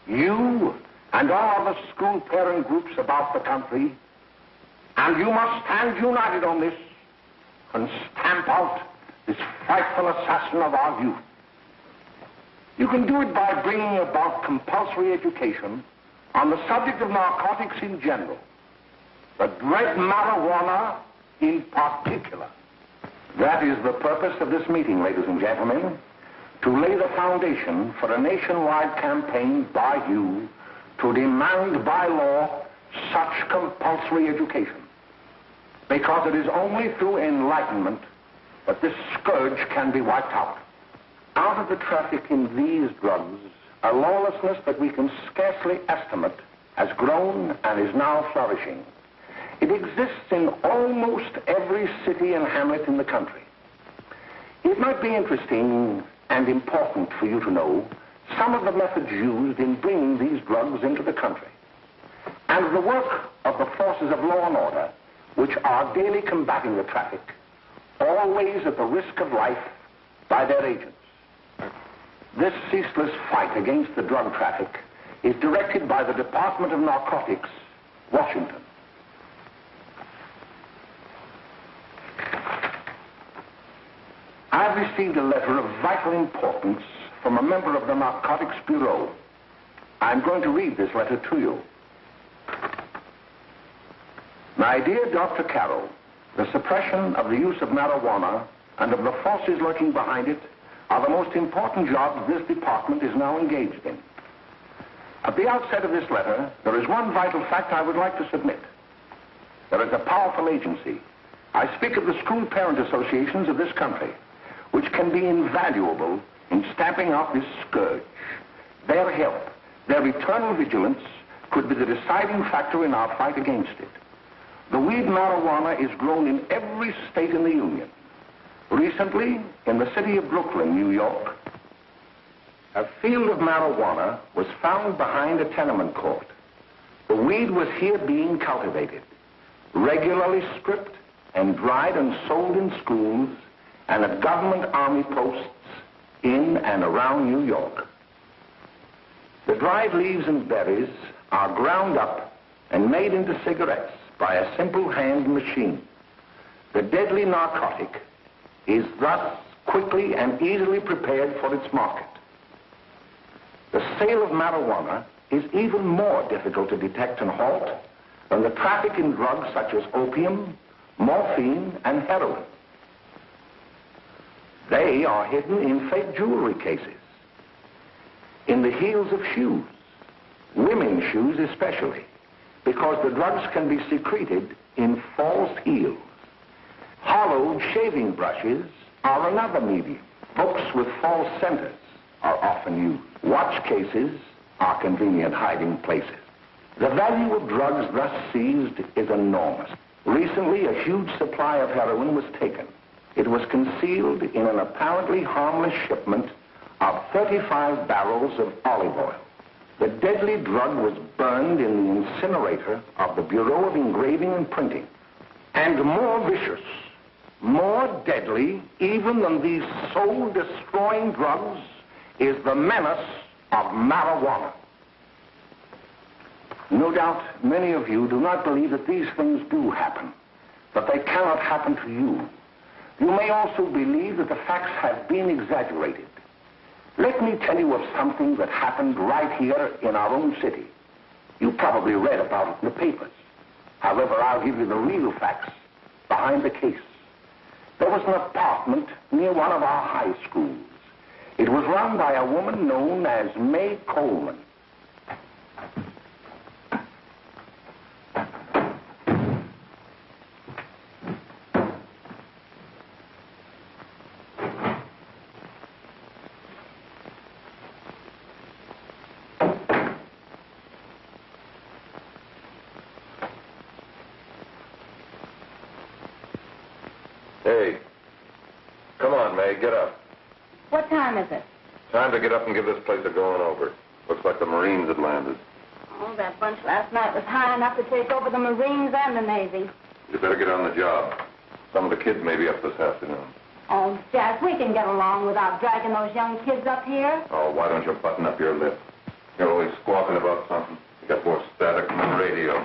You and all other school parent groups about the country, and you must stand united on this and stamp out this frightful assassin of our youth. You can do it by bringing about compulsory education on the subject of narcotics in general, the dread marijuana in particular. That is the purpose of this meeting, ladies and gentlemen, to lay the foundation for a nationwide campaign by you to demand by law such compulsory education. Because it is only through enlightenment that this scourge can be wiped out. Out of the traffic in these drugs, a lawlessness that we can scarcely estimate has grown and is now flourishing. It exists in almost every city and hamlet in the country. It might be interesting and important for you to know some of the methods used in bringing these drugs into the country, and the work of the forces of law and order, which are daily combating the traffic, always at the risk of life, by their agents. This ceaseless fight against the drug traffic is directed by the Department of Narcotics, Washington. I've received a letter of vital importance from a member of the Narcotics Bureau. I'm going to read this letter to you. My dear Dr. Carroll, the suppression of the use of marijuana and of the forces lurking behind it are the most important jobs this department is now engaged in. At the outset of this letter, there is one vital fact I would like to submit. There is a powerful agency. I speak of the school parent associations of this country, which can be invaluable in stamping out this scourge. Their help, their eternal vigilance, could be the deciding factor in our fight against it. The weed marijuana is grown in every state in the Union. Recently, in the city of Brooklyn, New York, a field of marijuana was found behind a tenement court. The weed was here being cultivated, regularly stripped and dried and sold in schools and at government army posts in and around New York. The dried leaves and berries are ground up and made into cigarettes by a simple hand machine. The deadly narcotic is thus quickly and easily prepared for its market. The sale of marijuana is even more difficult to detect and halt than the traffic in drugs such as opium, morphine, and heroin. They are hidden in fake jewelry cases, in the heels of shoes, women's shoes especially, because the drugs can be secreted in false heels. Hollowed shaving brushes are another medium. Books with false centers are often used. Watch cases are convenient hiding places. The value of drugs thus seized is enormous. Recently, a huge supply of heroin was taken. It was concealed in an apparently harmless shipment of 35 barrels of olive oil. The deadly drug was burned in the incinerator of the Bureau of Engraving and Printing. And more vicious, more deadly, even than these soul-destroying drugs, is the menace of marijuana. No doubt many of you do not believe that these things do happen, that they cannot happen to you. You may also believe that the facts have been exaggerated. Let me tell you of something that happened right here in our own city. You probably read about it in the papers. However, I'll give you the real facts behind the case. There was an apartment near one of our high schools. It was run by a woman known as May Coleman. Hey, come on, May, get up. What time is it? Time to get up and give this place a going over. Looks like the Marines had landed. Oh, that bunch last night was high enough to take over the Marines and the Navy. You better get on the job. Some of the kids may be up this afternoon. Oh, Jack, we can get along without dragging those young kids up here. Oh, why don't you button up your lip? You're always squawking about something. You got more static than the radio.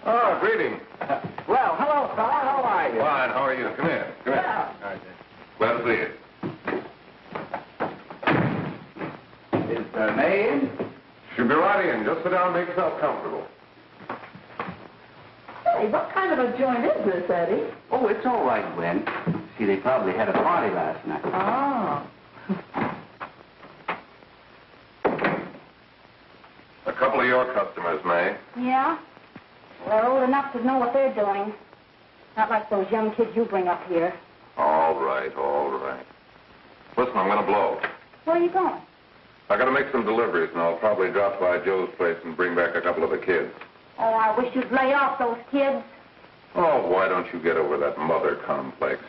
Oh, greeting. Well, hello, fella. How are you? Fine, how are you? Come here. Come here. Yeah. All right, glad to see you. Is May in? She'll be right in. Just sit down and make yourself comfortable. Hey, what kind of a joint is this, Eddie? Oh, it's all right, Gwen. See, they probably had a party last night. Oh. A couple of your customers, May. Yeah? Well, they're old enough to know what they're doing. Not like those young kids you bring up here. All right, all right. Listen, I'm going to blow. Where are you going? I got to make some deliveries, and I'll probably drop by Joe's place and bring back a couple of the kids. Oh, I wish you'd lay off those kids. Oh, why don't you get over that mother complex?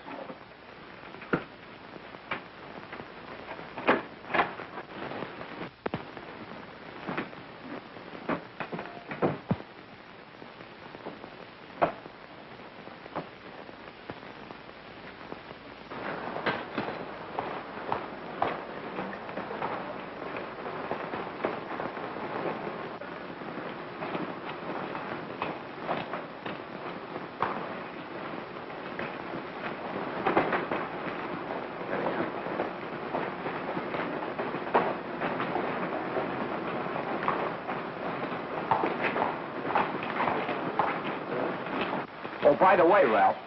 Oh, by the way, Ralph,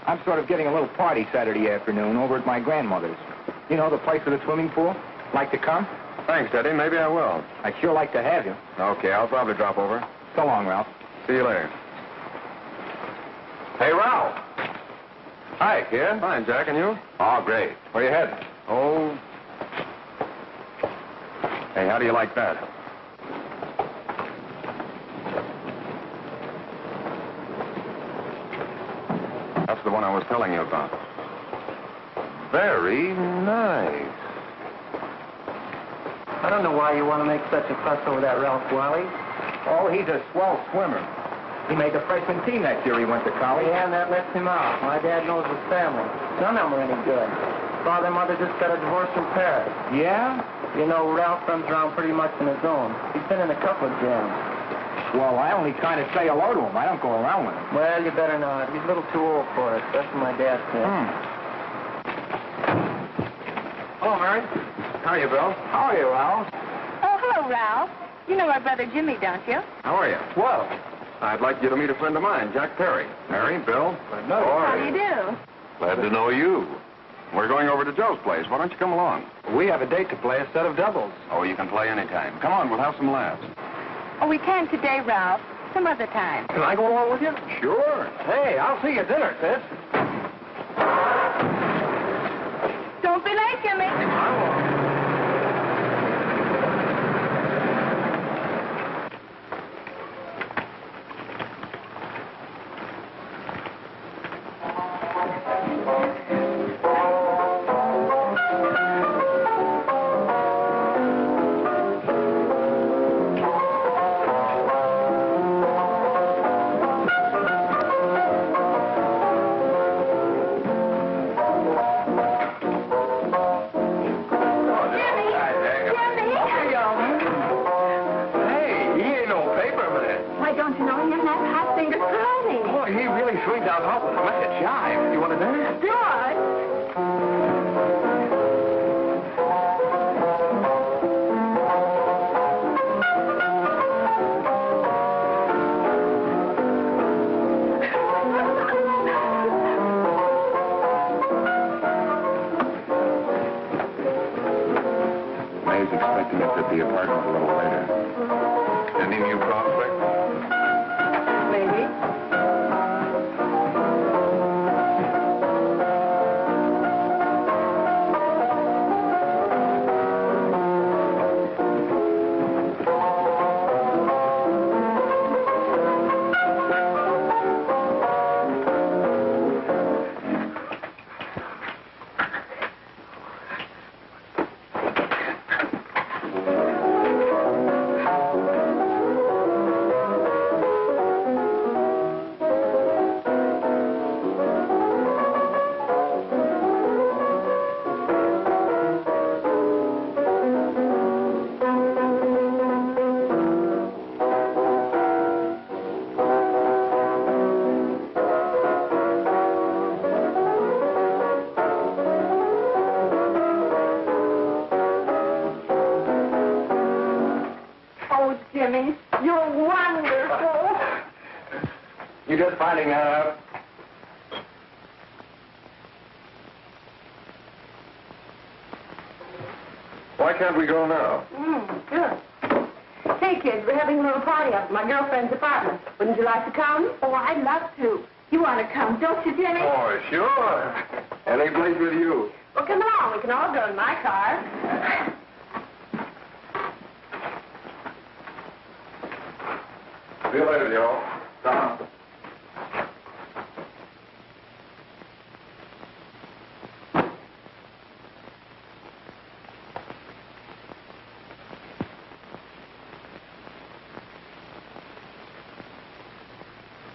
I'm sort of getting a little party Saturday afternoon over at my grandmother's. You know, the place with the swimming pool? Like to come? Thanks, Eddie. Maybe I will. I'd sure like to have you. Okay, I'll probably drop over. So long, Ralph. See you later. Hey, Ralph. Hi, kid. Fine, Jack, and you? Oh, great. Where you headed? Oh. Hey, how do you like that? That's the one I was telling you about. Very nice. I don't know why you want to make such a fuss over that Ralph Wally. Oh, he's a swell swimmer. He made the freshman team that year he went to college. Yeah, and that lets him out. My dad knows his family. None of them are any good. Father and mother just got a divorce from Paris. Yeah? You know, Ralph runs around pretty much on his own. He's been in a couple of jams. Well, I only kind of say hello to him. I don't go around with him. Well, you better not. He's a little too old for it. That's what my dad said. Hello, Mary. How are you, Bill? How are you, Ralph? Oh, hello, Ralph. You know our brother Jimmy, don't you? How are you? Well, I'd like you to meet a friend of mine, Jack Perry. Mary, Bill. no. How do you do? Glad to know you. We're going over to Joe's place. Why don't you come along? We have a date to play a set of doubles. Oh, you can play anytime. Come on, we'll have some laughs. Oh, we can't today, Ralph. Some other time. Can I go along with you? Sure. Hey, I'll see you at dinner, sis. Don't be late, Jimmy. expecting us at the apartment a little later. Any new prospects? Maybe. Jimmy, you're wonderful. You just finding that out? Why can't we go now? Sure. Hey, kids, we're having a little party up at my girlfriend's apartment. Wouldn't you like to come? Oh, I'd love to. You want to come, don't you, Jimmy? Oh, sure. Any place with you. Well, come along. We can all go in my car. See you later, Joe. Tom.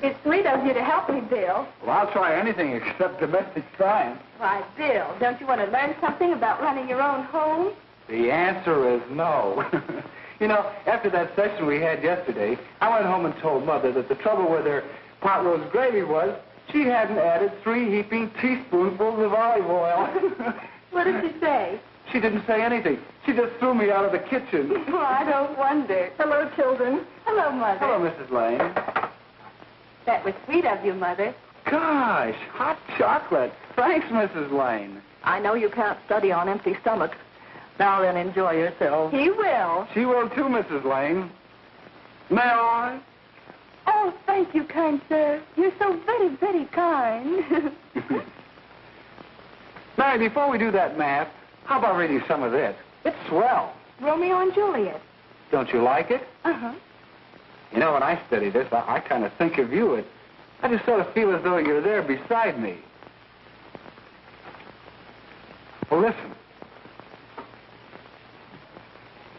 It's sweet of you to help me, Bill. Well, I'll try anything except domestic science. Why, Bill, don't you want to learn something about running your own home? The answer is no. You know, after that session we had yesterday, I went home and told Mother that the trouble with her pot roast gravy was she hadn't added 3 heaping teaspoonfuls of olive oil. What did she say? She didn't say anything. She just threw me out of the kitchen. Oh, I don't wonder. Hello, children. Hello, Mother. Hello, Mrs. Lane. That was sweet of you, Mother. Gosh, hot chocolate. Thanks, Mrs. Lane. I know you can't study on empty stomachs. Now then, enjoy yourself. He will. She will too, Mrs. Lane. May I? Oh, thank you, kind sir. You're so very, very kind. Mary, before we do that math, how about reading some of this? It's swell. Romeo and Juliet. Don't you like it? Uh-huh. You know, when I study this, I kind of think of you. I just sort of feel as though you're there beside me. Well, listen.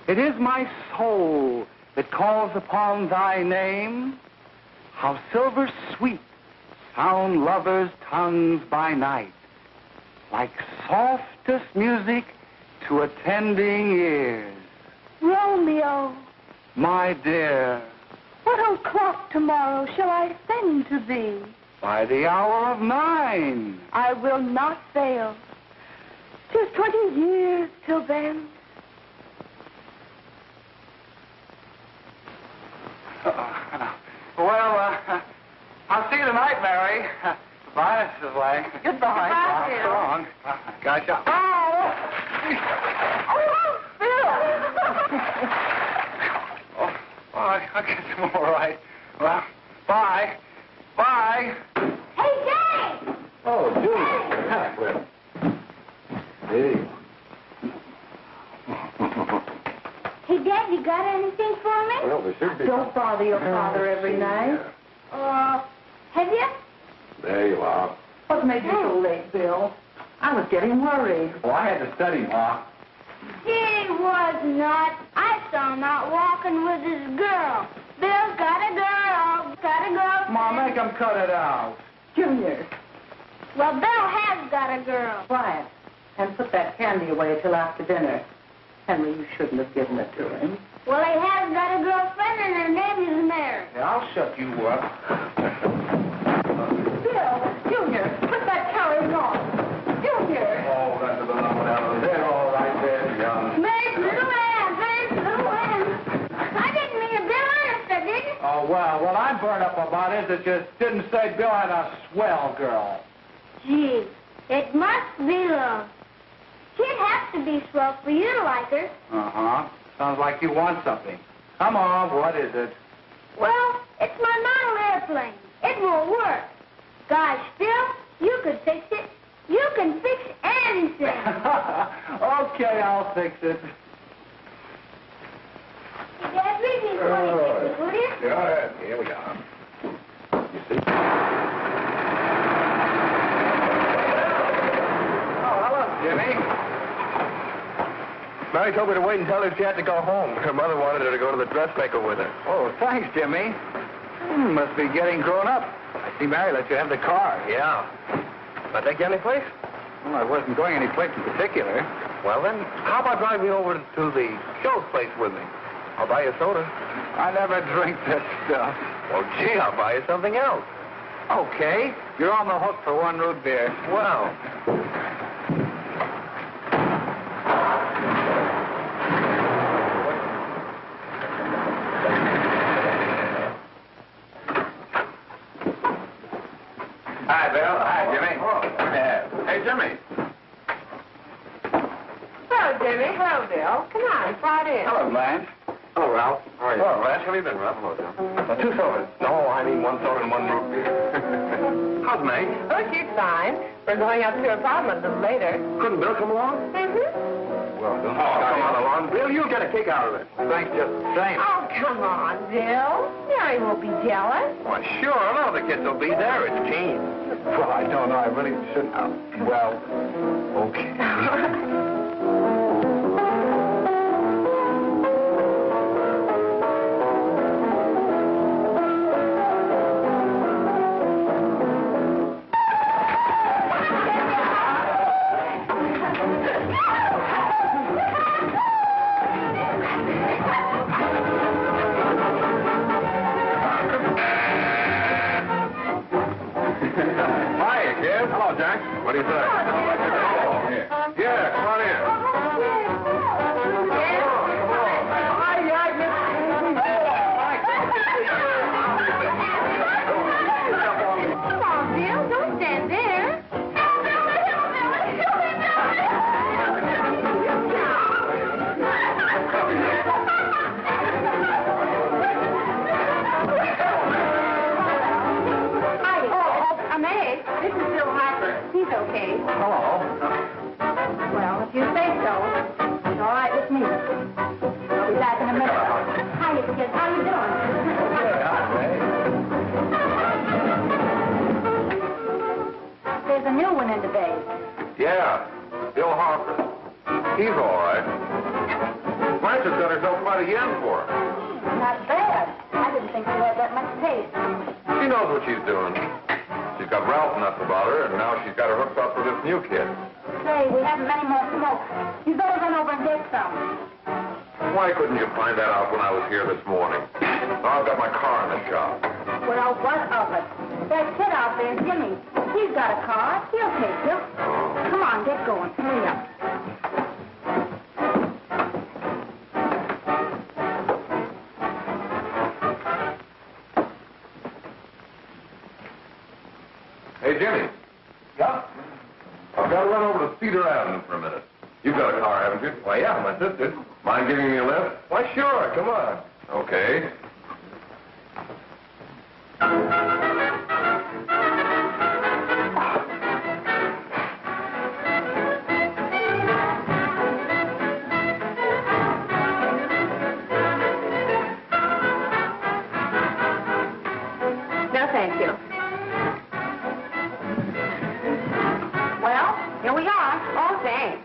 It is my soul that calls upon thy name. How silver sweet sound lovers' tongues by night, like softest music to attending ears. Romeo, My dear, what o'clock tomorrow shall I send to thee? by the hour of 9. I will not fail. 'Tis 20 years till then. I'll see you tonight, Mary. Bye, Mrs. Lang. Goodbye. Goodbye, Bill. So long. Gotcha. I'll get them all right. Well, bye. Bye. Hey, Jay! Oh, Julie. Hey. Hey, Dad, you got anything for me? Well, there should be. Don't bother your father every night. Have you? There you are. What made you so late, Bill? I was getting worried. Well, I had to study, Ma. He was not. I saw him out walking with his girl. Bill's got a girl. Got a girl. Ma, make him cut it out. Junior, Well, Bill has got a girl. quiet. And put that candy away till after dinner. Henry, you shouldn't have given it to him. Well, he has got a girlfriend, and her name is Mary. Yeah, I'll shut you up. Bill, Junior, put that carriage on. Junior! Oh, that's a little one out of there. All right there, young. Mary's little Ann. Mary's little Ann. I didn't mean to Bill honest, I didn't. Oh, well, what I'm burned up about is it just didn't say Bill had a swell girl. Gee, it must be love. She'd have to be swell for you to like her. Uh-huh. Sounds like you want something. Come on, what is it? Well, it's my model airplane. It won't work. Gosh, Phil, you could fix it. You can fix anything. Okay, I'll fix it. Dad, read me 26, will you? Yeah, here we are. You see? Oh, hello, Jimmy. Mary told me to wait and tell her she had to go home. Her mother wanted her to go to the dressmaker with her. Oh, thanks, Jimmy. Must be getting grown up. I see Mary let you have the car. Yeah. I take you any place? Well, I wasn't going any place in particular. Well, then, how about driving you over to the show's place with me? I'll buy you a soda. I never drink that stuff. Well, gee, I'll buy you something else. Okay, you're on the hook for one root beer. Well. Hi, Bill. Hi, Jimmy. Hey, Jimmy. Hello, Jimmy. Hello, Bill. Come on, slide in. Hello, Blanche. Hello, Ralph. How are you? Hello, Ralph. How have you been, Ralph? Hello, Bill. 2 sodas. No, I mean 1 soda and 1 root beer. How's May? Oh, she's fine. We're going up to her apartment a little later. Couldn't Bill come along? Mm-hmm. Well, don't Come on along. Bill, you'll get a kick out of it. Thanks just the same. Oh, come on, Bill. Mary won't be jealous. Why, sure. None of the kids will be there. It's keen. Well, I don't know. I really shouldn't. Well, okay. Hi, kid. Hello, Jack. What do you say? Yeah, come on in. Come on, Bill. Don't stand there. I'm Egg. This is Bill Harper. He's okay. Hello. Well, if you say so, it's all right with me. I'll be back in a minute. Hi, kids. How you doing? There's a new one in the bay. Yeah, Bill Harper. He's all right. Blanche has got herself quite a yen for her. Not bad. I didn't think she had that much taste. She knows what she's doing. She's got Ralph nuts about her, and now she's got her hooked up for this new kid. Say, we haven't many more smoke. You better run over and get some. Why couldn't you find that out when I was here this morning? Now I've got my car in the shop. Well, what of it? That kid out there, Jimmy, he's got a car. He'll take you. Come on, get going. Hurry up. Hey, Jimmy. Yeah? I've got to run over to Cedar Avenue for a minute. You've got a car, haven't you? Why, yeah, my sister. Mind giving me a lift? Why, sure. Come on. Okay. No, thank you. Well, here we are. Oh, thanks.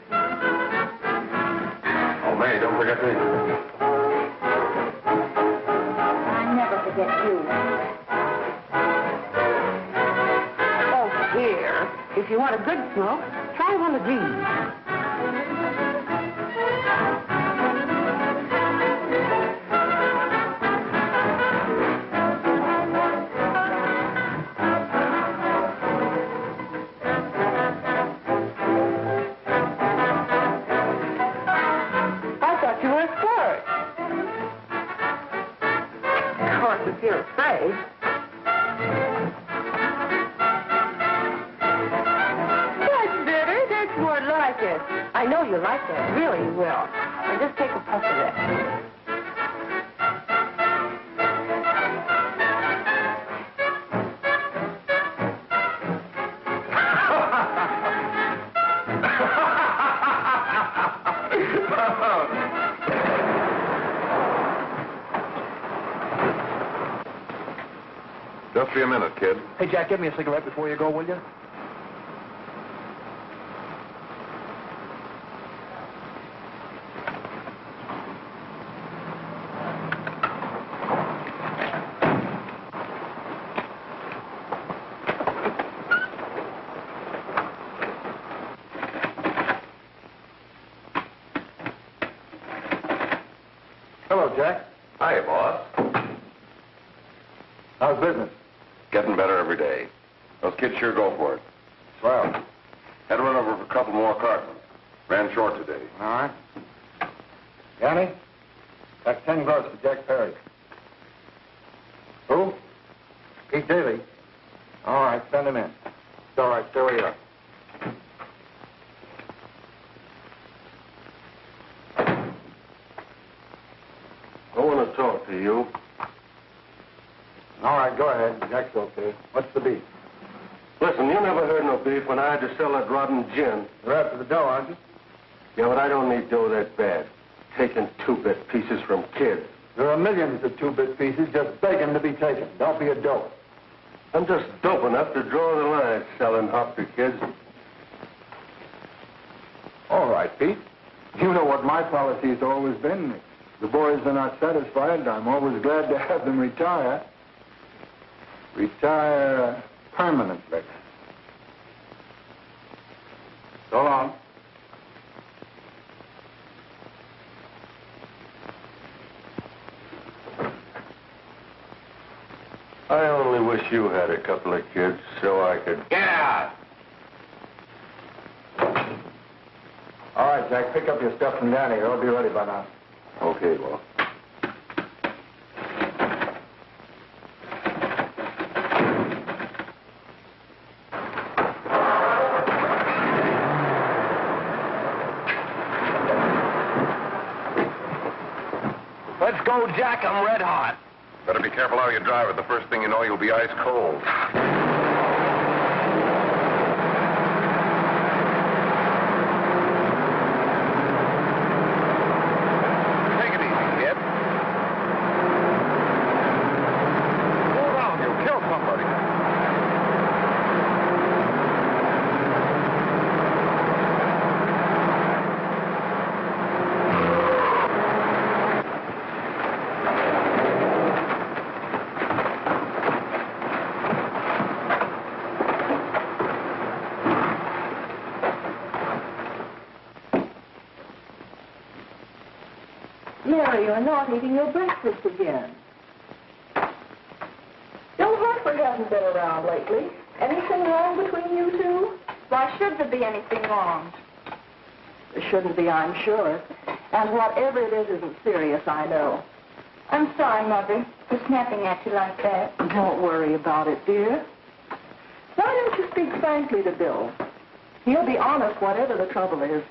Oh, May, don't forget me. I never forget you. Oh, dear. If you want a good smoke, try one of these. I thought you were a flirt. Of course, if you're afraid. That's better. That's more like like this. I know you like that. Really, you will. Now just take a puff of that. Just be a minute, kid. Hey, Jack, give me a cigarette before you go, will you? Hello, Jack. Hi, boss. How's business? Getting better every day. Those kids sure go for it. Swell. Had to run over for a couple more cartons. Ran short today. All right. Yanni, that's 10 gross for Jack Perry. Who? Pete Daly. All right, send him in. It's all right, stay where you are. I want to talk to you. All right, go ahead. Jack's okay. What's the beef? Listen, you never heard no beef when I had to sell that rotten gin. You're after the dough, aren't you? Yeah, but I don't need dough that bad. Taking two-bit pieces from kids. There are millions of two-bit pieces just begging to be taken. Don't be a dope. I'm just dope enough to draw the line selling up to kids. All right, Pete. You know what my policy has always been. If the boys are not satisfied, I'm always glad to have them retire. Retire permanently. So long. I only wish you had a couple of kids so I could... Get out! All right, Jack, pick up your stuff from Danny. It'll be ready by now. Okay, well. Let's go, Jack. I'm red hot. Better be careful how you drive it. The first thing you know, you'll be ice cold. Take it easy, kid. Slow down, you'll kill somebody. Mary, you're not eating your breakfast again. Bill Hartford hasn't been around lately. Anything wrong between you two? Why should there be anything wrong? There shouldn't be, I'm sure. And whatever it is isn't serious, I know. I'm sorry, Mother, for snapping at you like that. Don't worry about it, dear. Why don't you speak frankly to Bill? He'll be honest whatever the trouble is.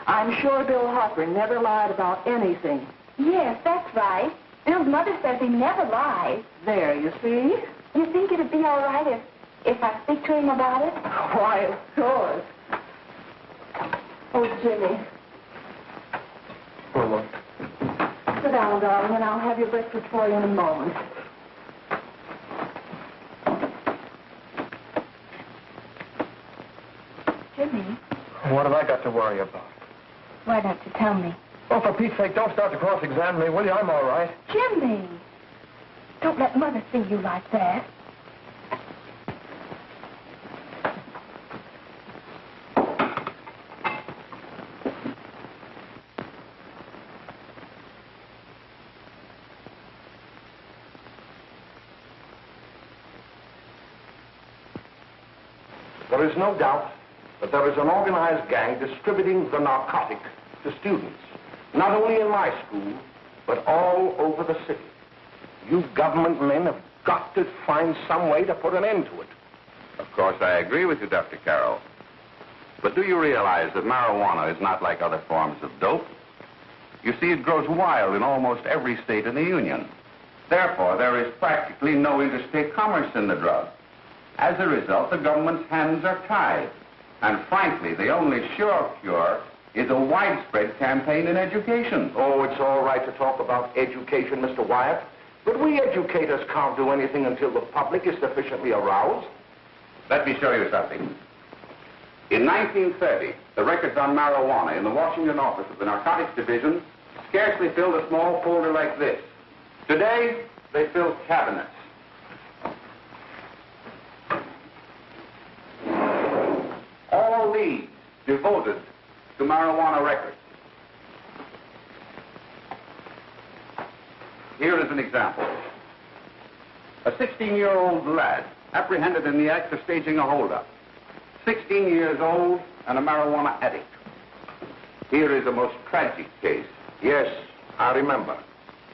I'm sure Bill Hopper never lied about anything. Yes, that's right. Bill's mother says he never lies. There, you see? You think it'd be all right if I speak to him about it? Why, of course. Oh, Jimmy. Oh, look. Sit down, darling, and I'll have your breakfast for you in a moment. Jimmy, What have I got to worry about? why don't you tell me? Oh, for Pete's sake, don't start to cross-examine me, will you? I'm all right. Jimmy! Don't let Mother see you like that. There is no doubt that there is an organized gang distributing the narcotic to students, not only in my school, but all over the city. You government men have got to find some way to put an end to it. Of course, I agree with you, Dr. Carroll. But do you realize that marijuana is not like other forms of dope? You see, it grows wild in almost every state in the Union. Therefore, there is practically no interstate commerce in the drug. As a result, the government's hands are tied. And frankly, the only sure cure is a widespread campaign in education. Oh, it's all right to talk about education, Mr. Wyatt. But we educators can't do anything until the public is sufficiently aroused. Let me show you something. In 1930, the records on marijuana in the Washington office of the Narcotics Division scarcely filled a small folder like this. Today, they fill cabinets. All these devoted to marijuana records. Here is an example. A 16-year-old lad apprehended in the act of staging a holdup. 16 years old and a marijuana addict. Here is a most tragic case. Yes, I remember.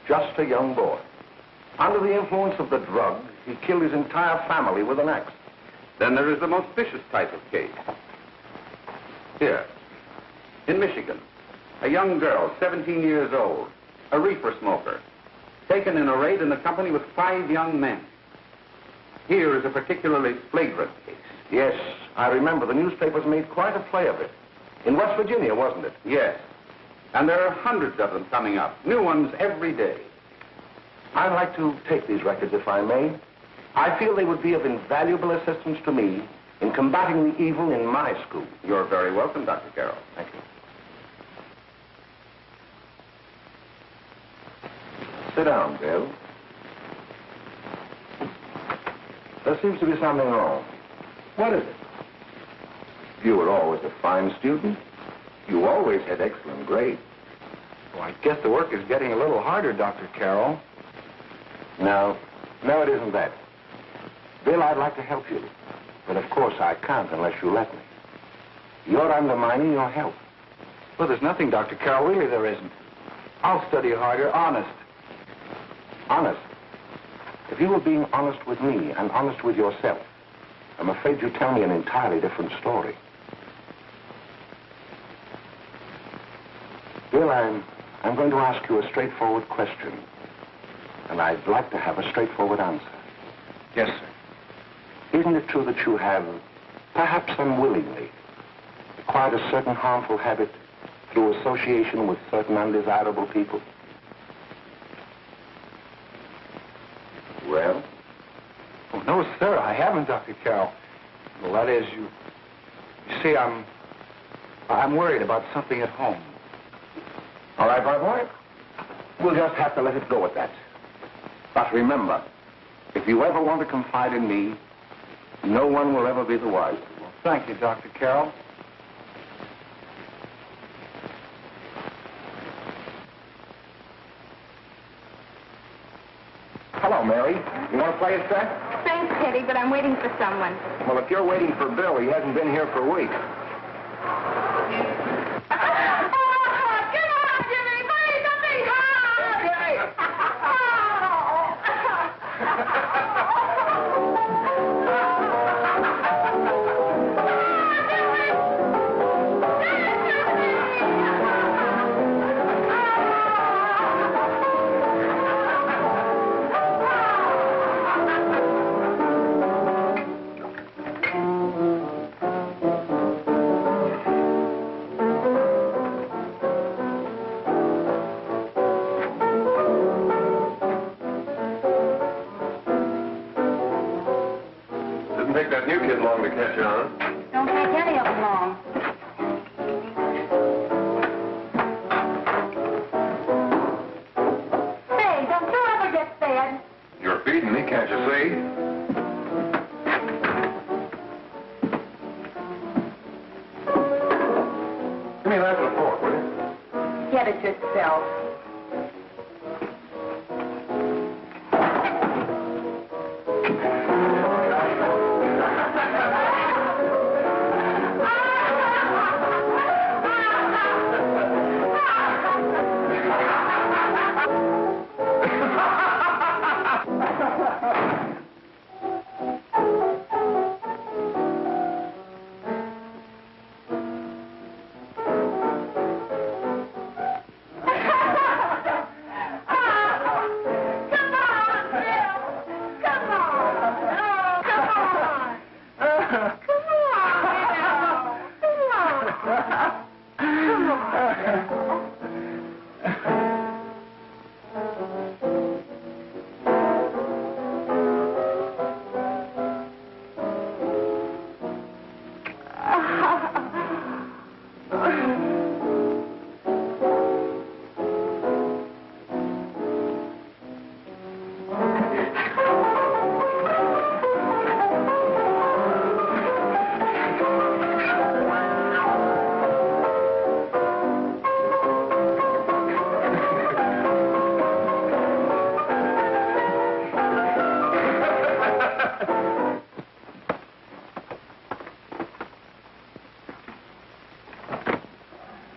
Just a young boy. Under the influence of the drug, he killed his entire family with an axe. Then there is the most vicious type of case. Here, in Michigan, a young girl, 17 years old, a reefer smoker, taken in a raid in the company with 5 young men. Here is a particularly flagrant case. Yes, I remember. The newspapers made quite a play of it. In West Virginia, wasn't it? Yes. And there are hundreds of them coming up, new ones every day. I'd like to take these records, if I may. I feel they would be of invaluable assistance to me in combating the evil in my school. You're very welcome, Dr. Carroll. Thank you. Sit down, Bill. There seems to be something wrong. What is it? You were always a fine student. You always had excellent grades. Well, I guess the work is getting a little harder, Dr. Carroll. No, it isn't that. Bill, I'd like to help you. But of course I can't unless you let me. You're undermining your health. Well, there's nothing, Dr. Carroll. Really, there isn't. I'll study harder, honest. Honest? If you were being honest with me and honest with yourself, I'm afraid you'd tell me an entirely different story. Bill, I'm going to ask you a straightforward question. And I'd like to have a straightforward answer. Yes, sir. Isn't it true that you have, perhaps unwillingly, acquired a certain harmful habit through association with certain undesirable people? Well? Oh, no, sir, I haven't, Dr. Carroll. Well, that is, you see, I'm worried about something at home. All right, my boy. We'll just have to let it go at that. But remember, if you ever want to confide in me, no one will ever be the wiser. Well, thank you, Dr. Carroll. Hello, Mary. You want to play a set? Thanks, Teddy, but I'm waiting for someone. Well, if you're waiting for Bill, he hasn't been here for weeks. Didn't take that new kid long to catch on. Don't take any of them long. Say, don't you ever get fed? You're feeding me, can't you see? Give me that and a fork, will you? Get it yourself.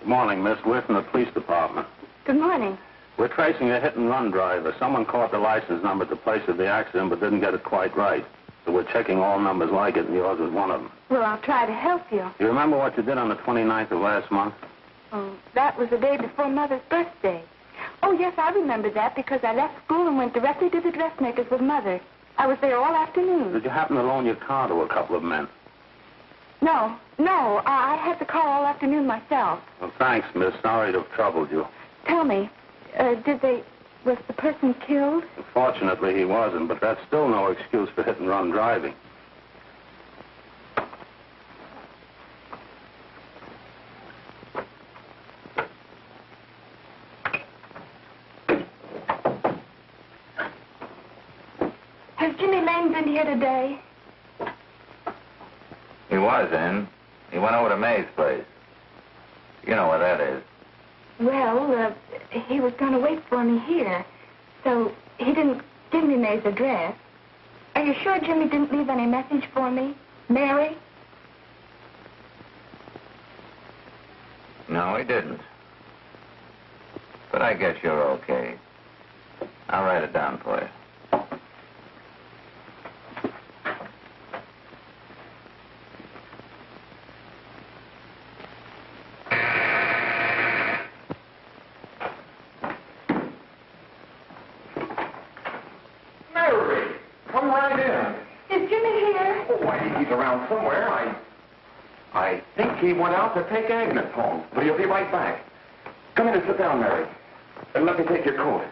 Good morning, Miss. We're from the police department. Good morning. We're tracing a hit-and-run driver. Someone caught the license number at the place of the accident but didn't get it quite right. So we're checking all numbers like it, and yours is one of them. Well, I'll try to help you. You remember what you did on the 29th of last month? Oh, that was the day before Mother's birthday. Oh, yes, I remember that because I left school and went directly to the dressmaker's with Mother. I was there all afternoon. Did you happen to loan your car to a couple of men? No, I had the car all afternoon myself. Well, thanks, miss. Sorry to have troubled you. Tell me, was the person killed? Fortunately, he wasn't, but that's still no excuse for hit-and-run driving. Has Jimmy Lane been here today? He was in. He went over to May's place. You know where that is. Well, he was going to wait for me here, so he didn't give me May's address. Are you sure Jimmy didn't leave any message for me? Mary? No, he didn't. But I guess you're okay. I'll write it down for you. Mary, come right in. Is Jimmy here? Oh, why, he's around somewhere. I think he went out to take Agnes home, but he'll be right back. Come in and sit down, Mary. And let me take your coat.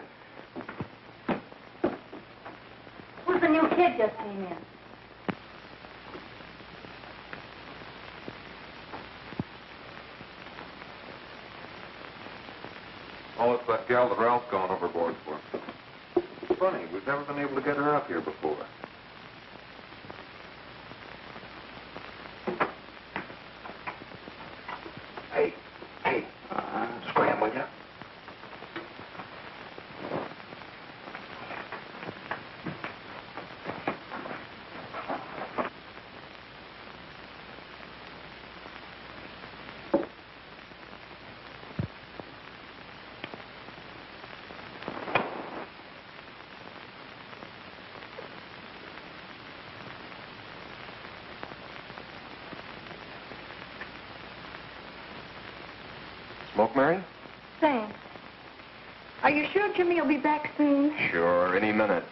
Who's the new kid just came in? Oh, it's that gal that Ralph's gone overboard for. Funny, we've never been able to get her up here before. Hey, scram, will ya? Smoke, Mary? Thanks. Are you sure Jimmy will be back soon? Sure, any minute.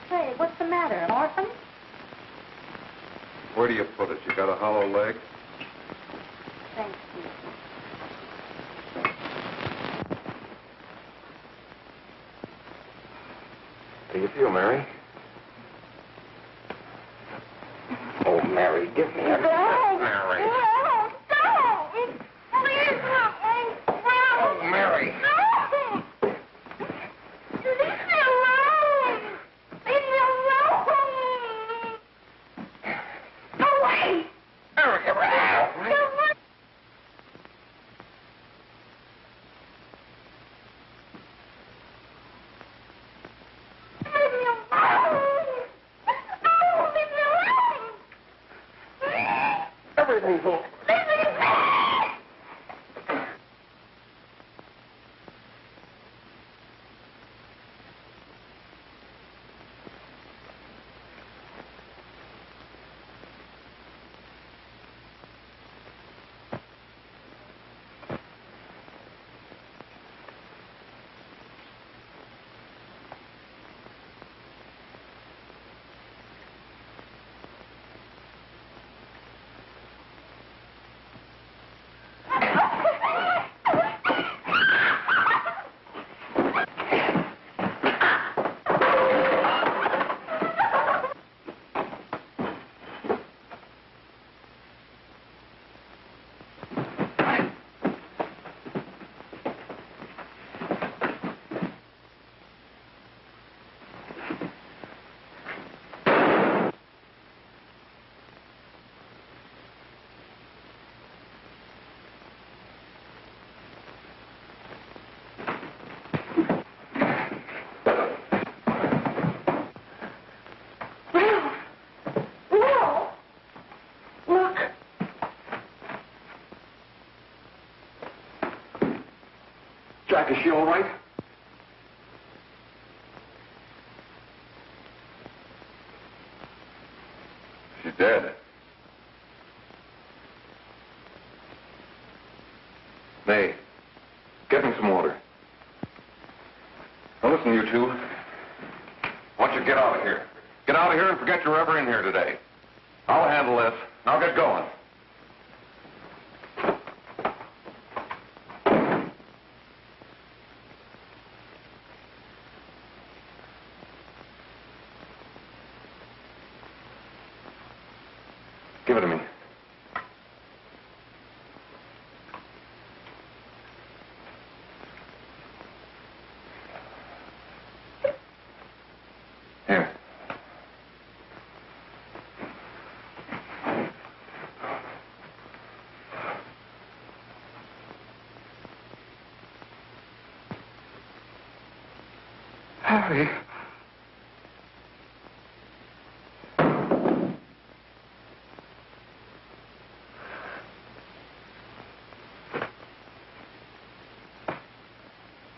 Hey, what's the matter, an orphan? Where do you put it? You got a hollow leg? Thank you. How do you feel, Mary? Oh, Mary, give me a... Mary. Oh, Mary. Everything's all... Jack, is she all right? She's dead. May, get me some water. Now listen, you two. I want you to get out of here. Get out of here and forget you're ever in here today. I'll handle this. I'll get going. Give it to me. Here. Harry.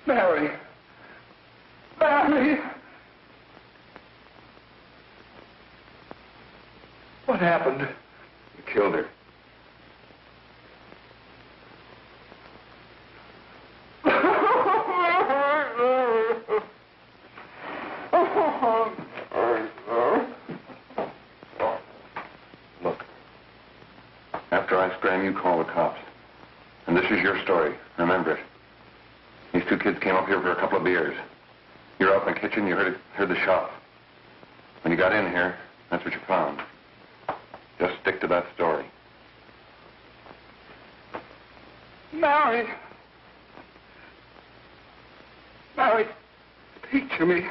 Mary. Mary. What happened? You killed her. Look. After I scram, you call the cops. And this is your story. Remember it. These two kids came up here for a couple of beers. You were out in the kitchen, you heard the shot. When you got in here, that's what you found. Just stick to that story. Mary! Mary, speak to me.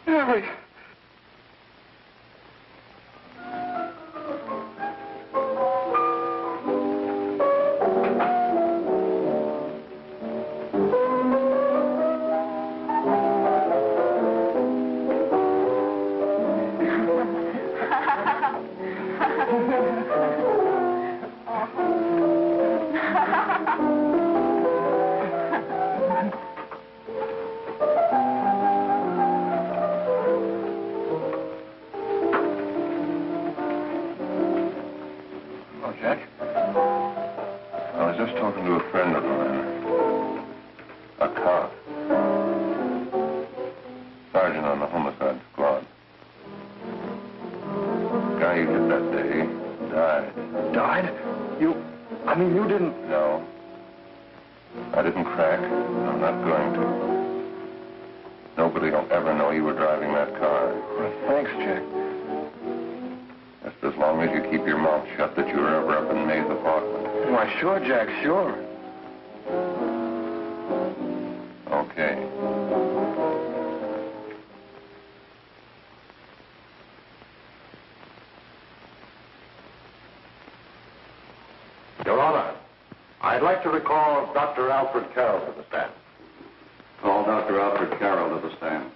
Mary! Nobody will ever know you were driving that car. Well, thanks, Jack. Just as long as you keep your mouth shut that you were ever up in May's apartment. Why, sure, Jack, sure. Okay. Your Honor, I'd like to recall Dr. Alfred Carroll to the stand. Call Dr. Alfred Carroll to the stand.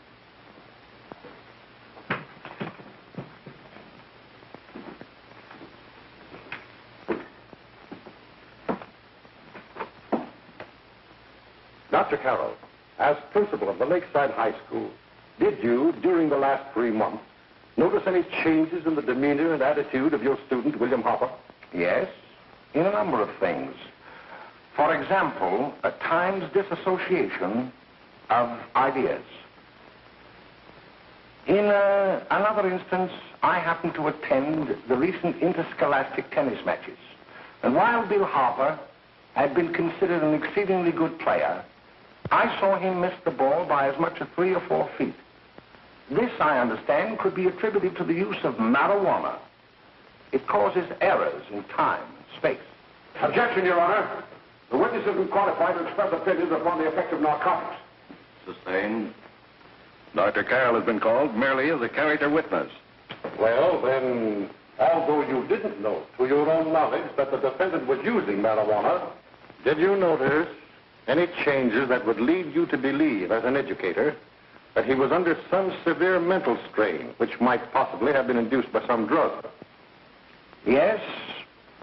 Dr. Carroll, as principal of the Lakeside High School, did you, during the last 3 months, notice any changes in the demeanor and attitude of your student, William Hopper? Yes, in a number of things. For example, at times disassociation of ideas. In another instance, I happened to attend the recent interscholastic tennis matches. And while Bill Harper had been considered an exceedingly good player, I saw him miss the ball by as much as 3 or 4 feet. This, I understand, could be attributed to the use of marijuana. It causes errors in time and space. Objection, Your Honor. The witness has been qualified to express opinions upon the effect of narcotics. Sustained. Dr. Carroll has been called merely as a character witness. Well, then, although you didn't know to your own knowledge that the defendant was using marijuana, did you notice any changes that would lead you to believe, as an educator, that he was under some severe mental strain, which might possibly have been induced by some drug? Yes,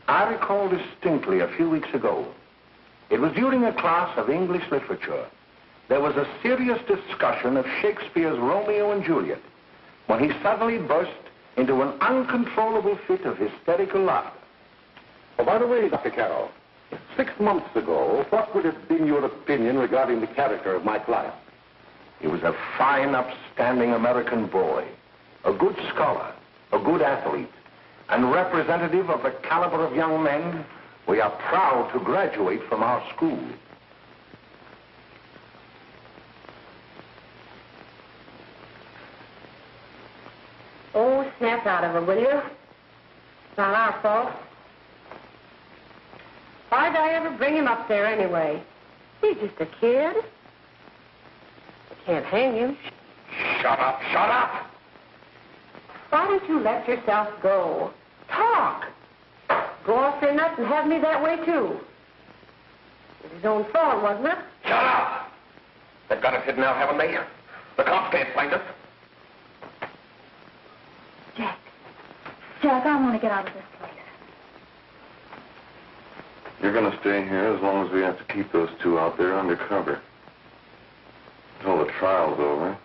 I recall distinctly a few weeks ago. It was during a class of English literature. There was a serious discussion of Shakespeare's Romeo and Juliet when he suddenly burst into an uncontrollable fit of hysterical laughter. Oh, by the way, Dr. Carroll, 6 months ago, what would have been your opinion regarding the character of my client? He was a fine, upstanding American boy, a good scholar, a good athlete, and representative of the caliber of young men we are proud to graduate from our school. Oh, snap out of it, will you? It's not our fault. Why'd I ever bring him up there anyway? He's just a kid. I can't hang him. Shut up, shut up! Why don't you let yourself go? Talk. Go off your nuts and have me that way, too. It was his own fault, wasn't it? Shut up! They've got us hidden out, haven't they? The cops can't find us. Jack, I want to get out of this place. You're going to stay here as long as we have to keep those two out there undercover. Until the trial's over.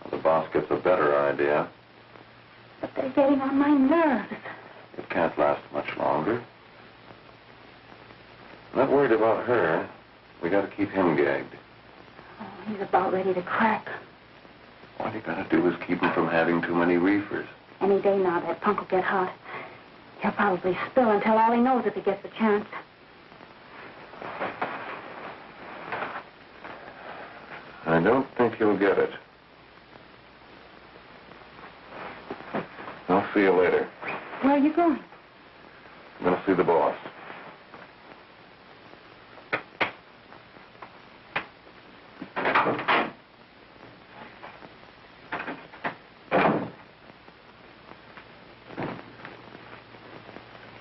The boss gets a better idea. But they're getting on my nerves. It can't last much longer. I'm not worried about her. We got to keep him gagged. Oh, he's about ready to crack. What you got to do is keep him from having too many reefers. Any day now, that punk will get hot. He'll probably spill and tell all he knows if he gets the chance. I don't think he'll get it. I'll see you later. Where are you going? I'm going to see the boss.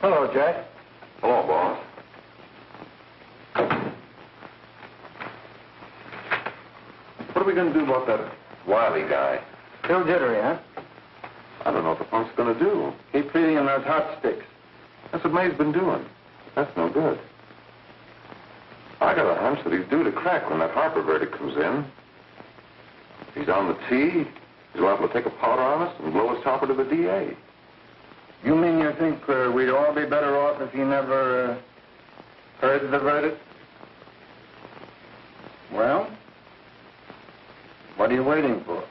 Hello, Jack. Hello, boss. What are we going to do about that Wiley guy? Still jittery, huh? I don't know what the punk's going to do. Keep feeding him those hot sticks. That's what May's been doing. That's no good. I got a hunch that he's due to crack when that Harper verdict comes in. If he's on the tee, he's liable to take a powder on us and blow his topper to the DA. You mean you think we'd all be better off if he never heard the verdict? Well, what are you waiting for?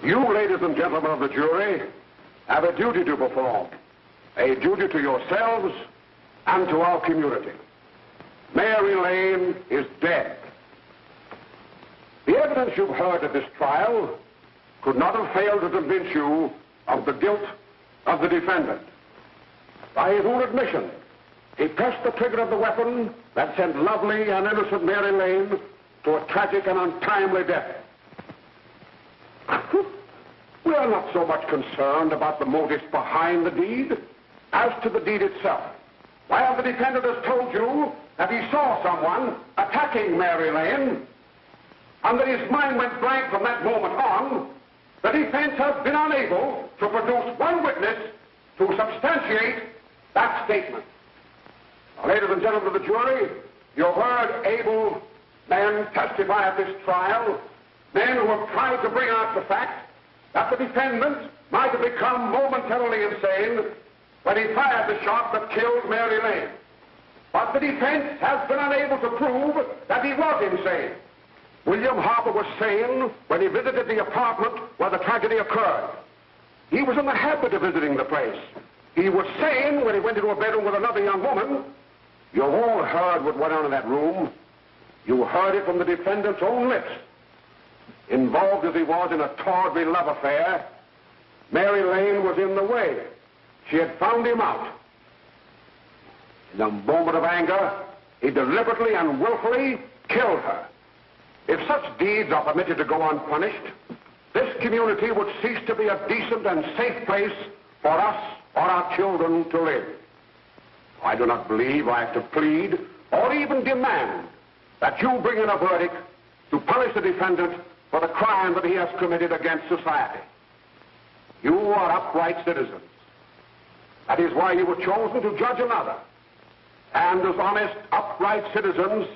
You, ladies ladies and gentlemen of the jury, have a duty to perform. A duty to yourselves and to our community. Mary Lane is dead. The evidence you've heard at this trial could not have failed to convince you of the guilt of the defendant. By his own admission, he pressed the trigger of the weapon that sent lovely and innocent Mary Lane to a tragic and untimely death. We are not so much concerned about the motives behind the deed as to the deed itself. While the defendant has told you that he saw someone attacking Mary Lane, and that his mind went blank from that moment on, the defense has been unable to produce one witness to substantiate that statement. Now, ladies and gentlemen of the jury, you've heard able men testify at this trial, men who have tried to bring out the fact that the defendant might have become momentarily insane when he fired the shot that killed Mary Lane. But the defense has been unable to prove that he was insane. William Harper was sane when he visited the apartment where the tragedy occurred. He was in the habit of visiting the place. He was sane when he went into a bedroom with another young woman. You've all heard what went on in that room. You heard it from the defendant's own lips. Involved as he was in a tawdry love affair, Mary Lane was in the way. She had found him out. In a moment of anger, he deliberately and willfully killed her. If such deeds are permitted to go unpunished, this community would cease to be a decent and safe place for us or our children to live. I do not believe I have to plead or even demand that you bring in a verdict to punish the defendant for the crime that he has committed against society. You are upright citizens. That is why you were chosen to judge another. And as honest, upright citizens,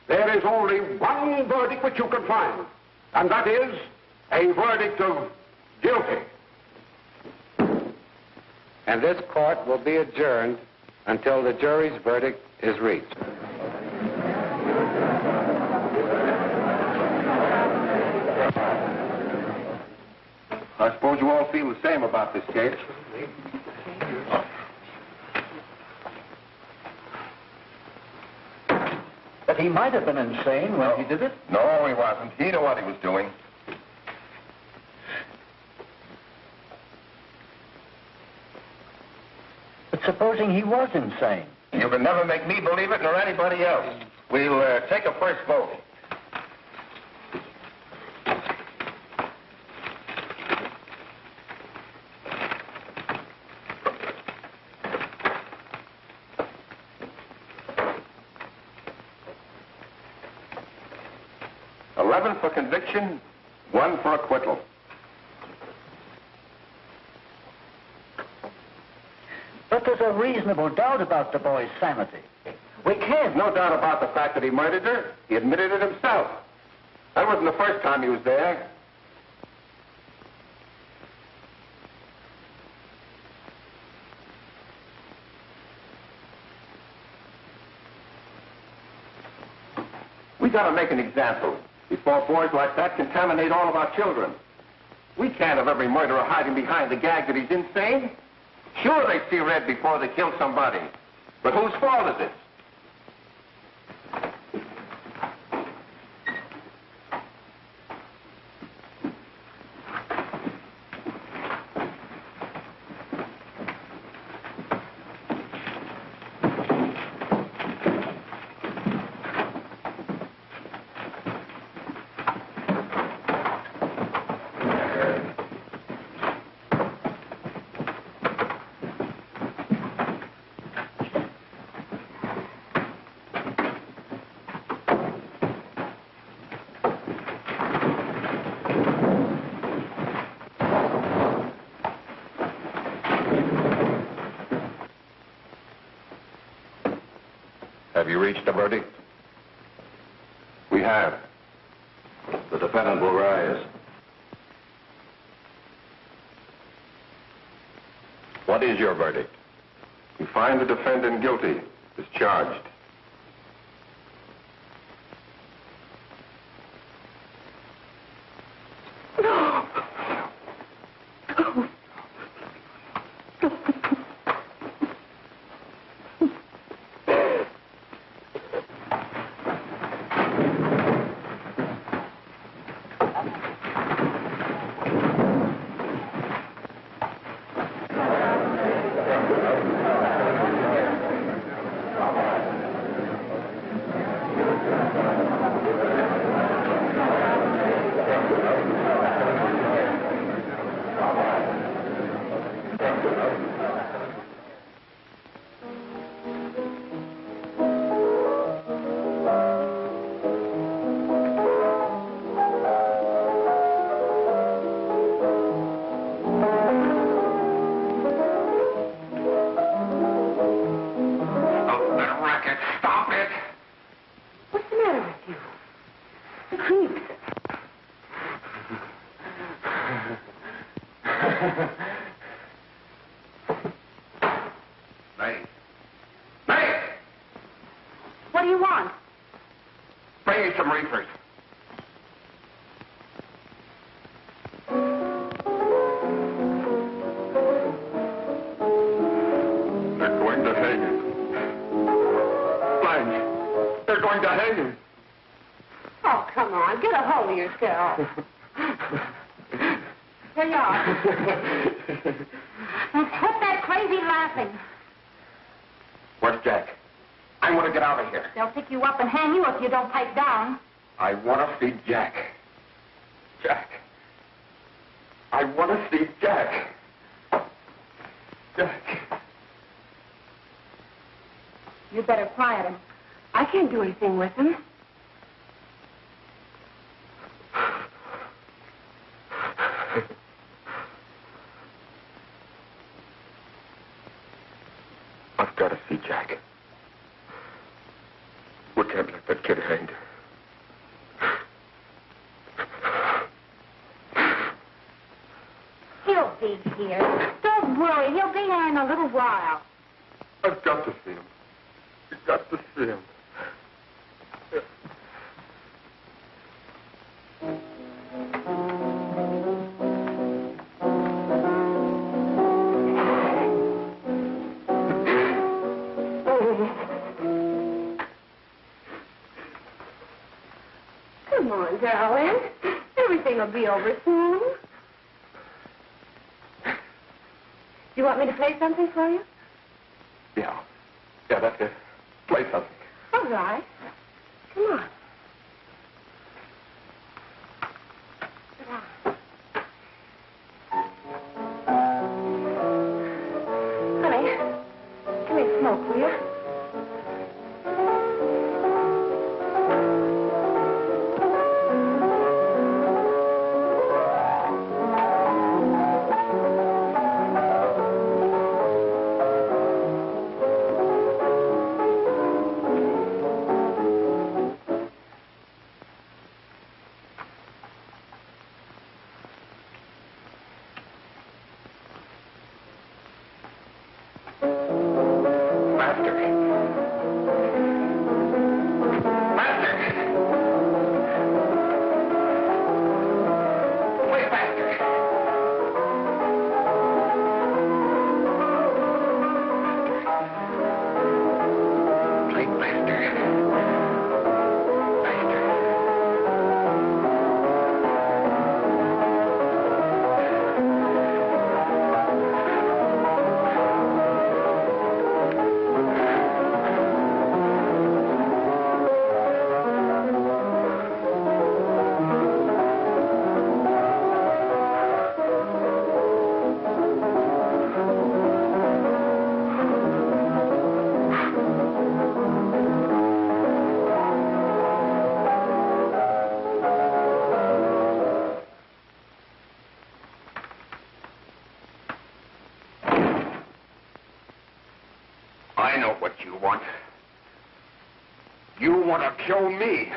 there is only one verdict which you can find, and that is a verdict of guilty. And this court will be adjourned until the jury's verdict is reached. I suppose you all feel the same about this case. But he might have been insane when he did it. No, he wasn't. He knew what he was doing. But supposing he was insane? You can never make me believe it nor anybody else. We'll take a first vote. For conviction, 1 for acquittal. But there's a reasonable doubt about the boy's sanity. We can't. No doubt about the fact that he murdered her. He admitted it himself. That wasn't the first time he was there. We gotta make an example before boys like that contaminate all of our children. We can't have every murderer hiding behind the gag that he's insane. Sure, they see red before they kill somebody. But whose fault is it? Have you reached a verdict? We have. The defendant will rise. What is your verdict? We find the defendant guilty, as charged. What do you want? Bring me some reefers. They're going to hang him. Blanche, they're going to hang him. Oh, come on. Get a hold of yourself. Here you are. Now, quit that crazy laughing. Where's Jack? I want to get out of here. They'll pick you up and hang you if you don't pipe down. I want to see Jack. Jack. I want to see Jack. Jack. You'd better quiet him. I can't do anything with him. I've got to see Jack. We can't let that kid hang. He'll be here. Don't worry. He'll be here in a little while. I've got to see him. You've got to see him. Come on, darling. Everything will be over soon. You want me to play something for you? Yeah. Yeah, that's it. Play something. All right. Come on. Sit down. Honey, give me a smoke, will you? I know what you want. You want to kill me.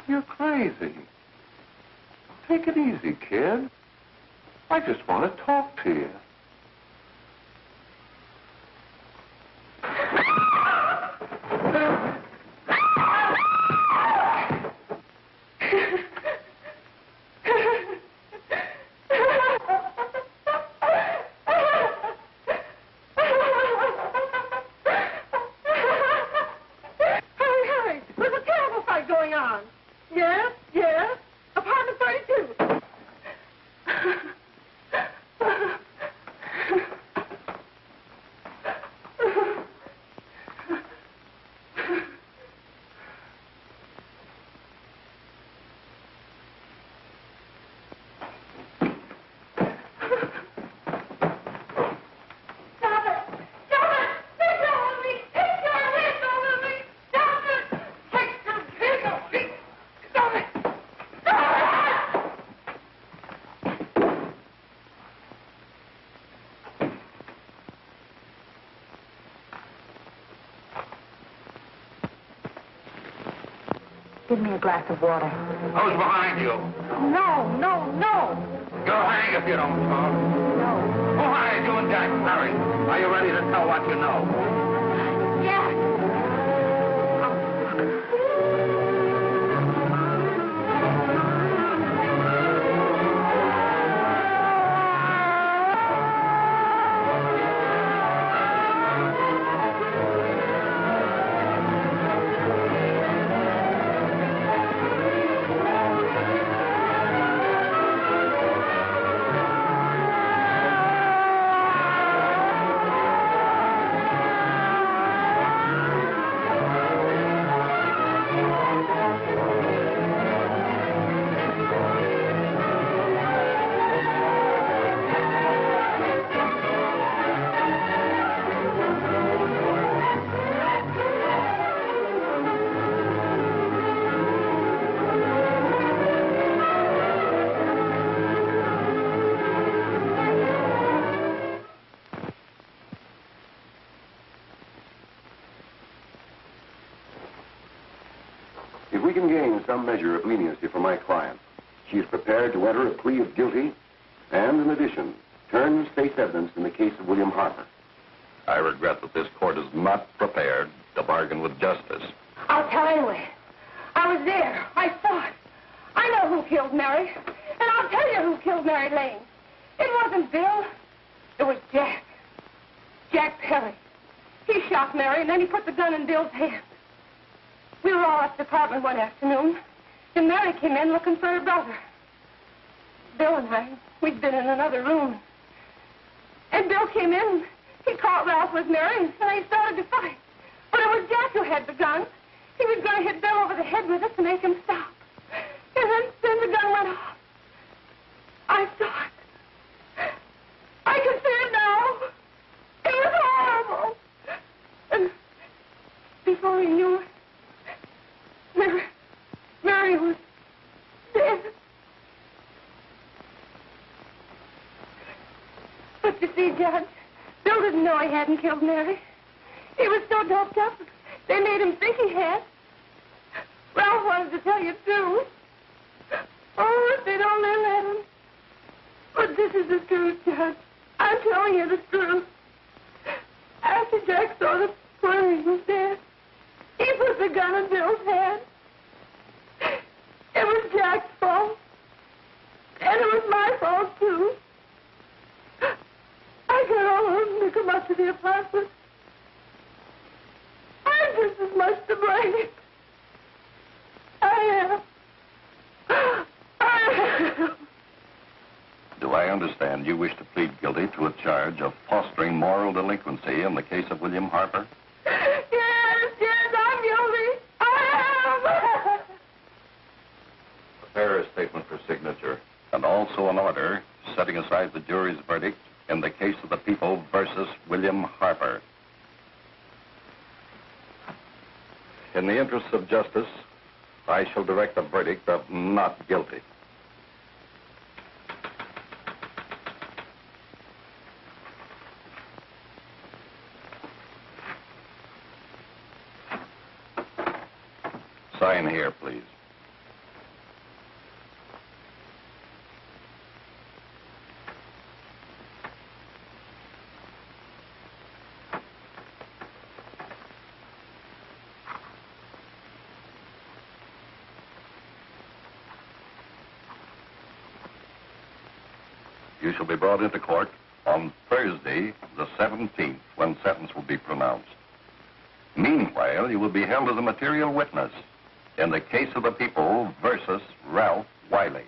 You're crazy. Take it easy, kid. I just want to talk to you. Give me a glass of water. Who's behind you? No, no, no. You'll hang if you don't talk. No. Who hired you and Jack? Hurry. Are you ready to tell what you know? Jack. If we can gain some measure of leniency for my client, she is prepared to enter a plea of guilty and, in addition, turn the state's evidence in the case of William Harper. I regret that this court is not prepared to bargain with justice. I'll tell anyway. I was there. I saw it. I know who killed Mary. And I'll tell you who killed Mary Lane. It wasn't Bill. It was Jack. Jack Perry. He shot Mary, and then he put the gun in Bill's hand. We were all at the apartment one afternoon, and Mary came in looking for her brother. Bill and I, we'd been in another room. And Bill came in. He caught Ralph with Mary, and they started to fight. But it was Jack who had the gun. He was going to hit Bill over the head with it to make him stop. And then the gun went off. I saw it. I can see it now. It was horrible. And before he knew it, Mary was dead. But you see, Judge, Bill didn't know he hadn't killed Mary. He was so doped up, they made him think he had. Ralph wanted to tell you, too. Oh, if they'd only let him. But this is the truth, Judge. I'm telling you the truth. After Jack saw the plane he was dead, he put the gun in Bill's hand. It was Jack's fault. And it was my fault, too. I got all of them to come up to the apartment. I'm just as much to blame. I am. Do I understand you wish to plead guilty to a charge of fostering moral delinquency in the case of William Harper? Yes, I'm guilty. I am. Prepare a statement for signature, and also an order setting aside the jury's verdict in the case of the people versus William Harper. In the interests of justice, I shall direct a verdict of not guilty. Sign here, please. You shall be brought into court on Thursday, the 17th, when sentence will be pronounced. Meanwhile, you will be held as a material witness in the case of the people versus Ralph Wiley.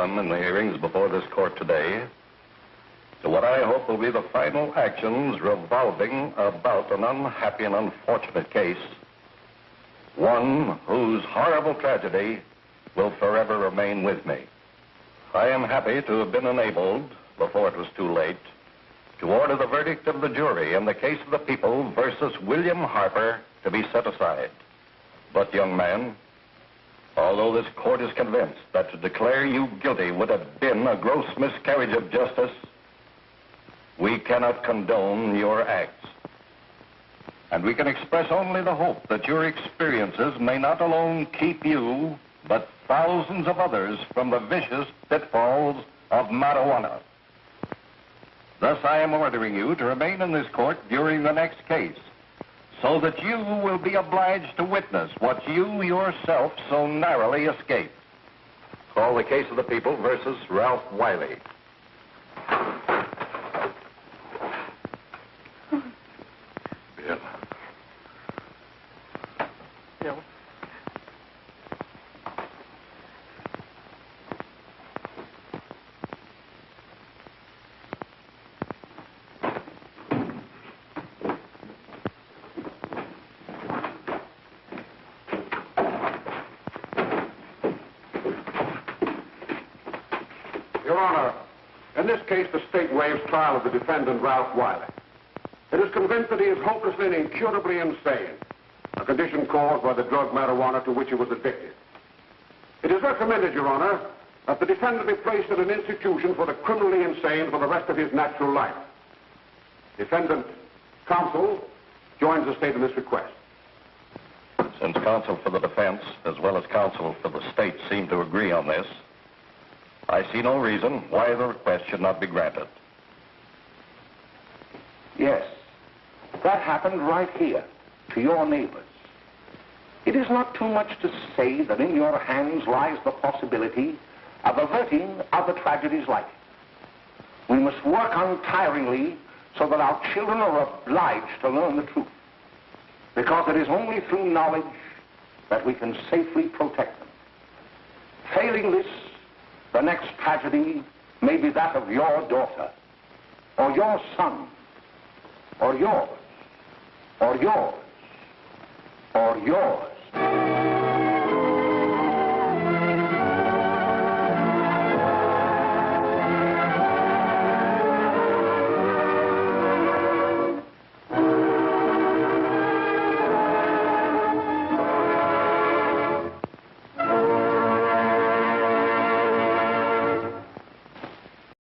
outcome in the hearings before this court today to what I hope will be the final actions revolving about an unhappy and unfortunate case, one whose horrible tragedy will forever remain with me. I am happy to have been enabled, before it was too late, to order the verdict of the jury in the case of the people versus William Harper to be set aside. But, young man, although this court is convinced that to declare you guilty would have been a gross miscarriage of justice, we cannot condone your acts. And we can express only the hope that your experiences may not alone keep you, but thousands of others from the vicious pitfalls of marijuana. Thus, I am ordering you to remain in this court during the next case, so that you will be obliged to witness what you yourself so narrowly escaped. Call the case of the people versus Ralph Wiley. Bill. Bill. Your Honor, in this case, the state waives trial of the defendant, Ralph Wiley. It is convinced that he is hopelessly and incurably insane, a condition caused by the drug marijuana to which he was addicted. It is recommended, Your Honor, that the defendant be placed in an institution for the criminally insane for the rest of his natural life. Defendant counsel joins the state in this request. Since counsel for the defense, as well as counsel for the state, seem to agree on this, I see no reason why the request should not be granted. Yes, that happened right here, to your neighbors. It is not too much to say that in your hands lies the possibility of averting other tragedies like it. We must work untiringly so that our children are obliged to learn the truth, because it is only through knowledge that we can safely protect them. Failing this, the next tragedy may be that of your daughter, or your son, or yours, or yours, or yours.